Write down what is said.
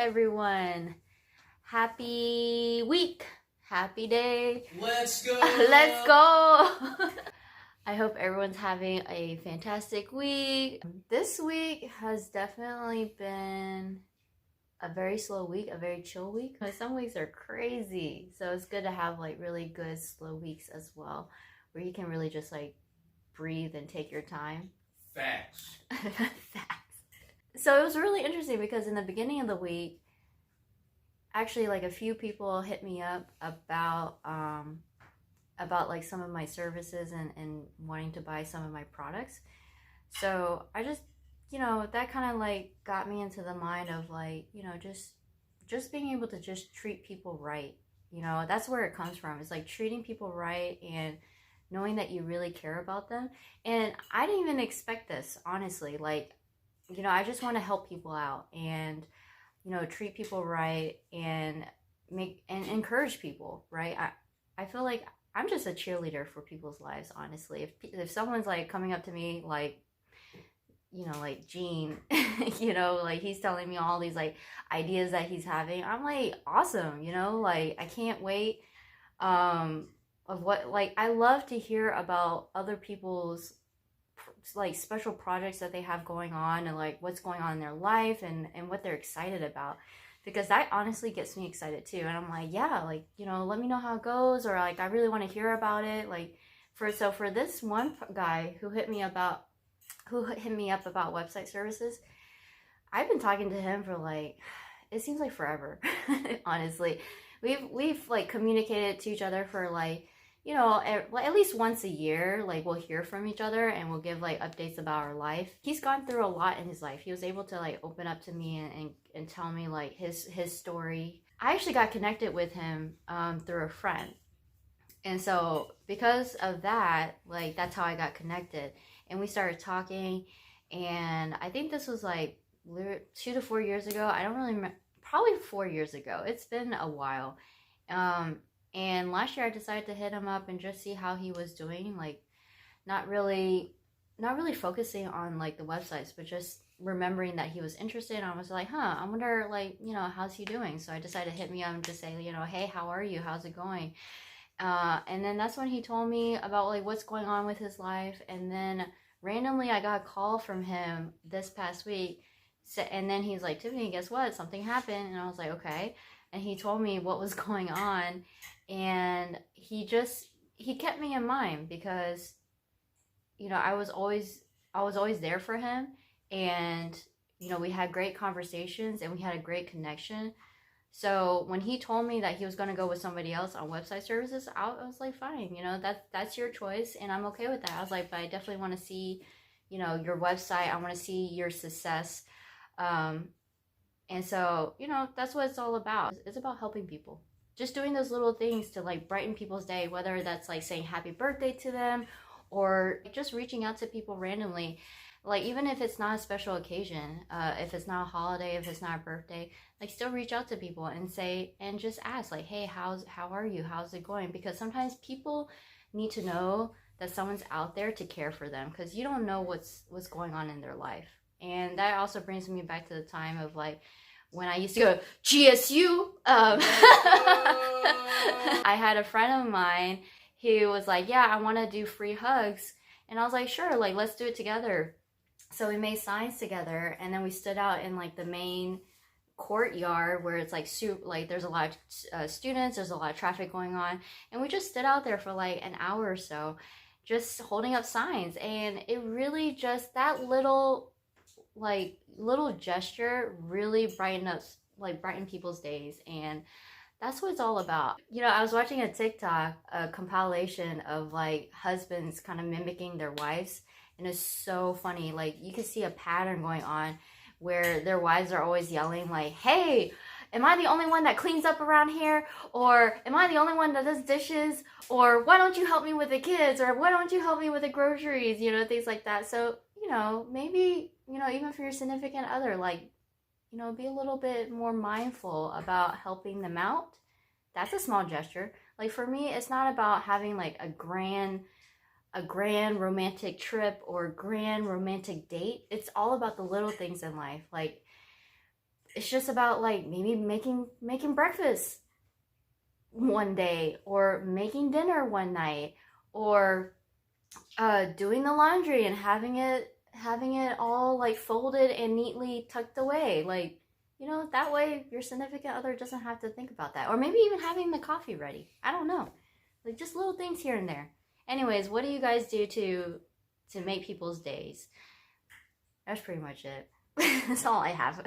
everyone. Happy week. Happy day. Let's go. Let's go. I hope everyone's having a fantastic week. This week has definitely been a very slow week, a very chill week. Some weeks are crazy. So it's good to have like really good slow weeks as well, where you can really just like breathe and take your time. Facts. Facts. So it was really interesting because in the beginning of the week, actually like a few people hit me up about like some of my services and wanting to buy some of my products. So I just, that kind of like got me into the mind of like, just being able to just treat people right. That's where it comes from. It's like treating people right and knowing that you really care about them. And I didn't even expect this, honestly. Like, I just want to help people out and, treat people right and make and encourage people, right? I feel like I'm just a cheerleader for people's lives, honestly. If someone's like coming up to me like, like Gene, like he's telling me all these like ideas that he's having, I'm like, awesome, like I can't wait. Of what, like, I love to hear about other people's like special projects that they have going on and like what's going on in their life and what they're excited about, because that honestly gets me excited too. And I'm like, yeah, like, let me know how it goes, or like I really want to hear about it. Like for this one guy who hit me up about website services, I've been talking to him for like, it seems like forever. Honestly, we've like communicated to each other for like, at least once a year, like we'll hear from each other and we'll give like updates about our life. He's gone through a lot in his life. He was able to like open up to me and tell me like his story. I actually got connected with him through a friend. And so because of that, like that's how I got connected. And we started talking, and I think this was like 2 to 4 years ago. I don't really remember, probably 4 years ago. It's been a while. And last year I decided to hit him up and just see how he was doing, like not really focusing on like the websites, but just remembering that he was interested. I was like, I wonder like, how's he doing? So I decided to hit me up and just say, hey, how are you? How's it going? And then that's when he told me about like what's going on with his life. And then randomly I got a call from him this past week. And then he's like, Tiffany, guess what? Something happened. And I was like, okay. And he told me what was going on. And he kept me in mind because, I was always there for him. And, we had great conversations and we had a great connection. So when he told me that he was going to go with somebody else on website services, I was like, fine, that's your choice. And I'm okay with that. I was like, but I definitely want to see, your website. I want to see your success. And so, that's what it's all about. It's about helping people. Just doing those little things to like brighten people's day, whether that's like saying happy birthday to them or just reaching out to people randomly. Like even if it's not a special occasion, if it's not a holiday, if it's not a birthday, like still reach out to people and say, and just ask like, hey, how are you? How's it going? Because sometimes people need to know that someone's out there to care for them, because you don't know what's going on in their life. And that also brings me back to the time of like when I used to go GSU. I had a friend of mine who was like, yeah, I want to do free hugs. And I was like, sure, like let's do it together. So we made signs together, and then we stood out in like the main courtyard where it's like there's a lot of students, there's a lot of traffic going on, and we just stood out there for like an hour or so just holding up signs. And it really just, that little gesture really brighten people's days. And that's what it's all about. I was watching a TikTok, a compilation of like husbands kind of mimicking their wives, and it's so funny. Like you can see a pattern going on where their wives are always yelling like, hey, am I the only one that cleans up around here? Or am I the only one that does dishes? Or why don't you help me with the kids? Or why don't you help me with the groceries? Things like that. So, maybe, even for your significant other, like, be a little bit more mindful about helping them out. That's a small gesture. Like for me, it's not about having like a grand romantic trip or grand romantic date. It's all about the little things in life. Like it's just about like maybe making breakfast one day, or making dinner one night, or doing the laundry and having it all like folded and neatly tucked away. Like, you know, that way your significant other doesn't have to think about that. Or maybe even having the coffee ready. I don't know. Like just little things here and there. Anyways, what do you guys do to make people's days? That's pretty much it. That's all I have.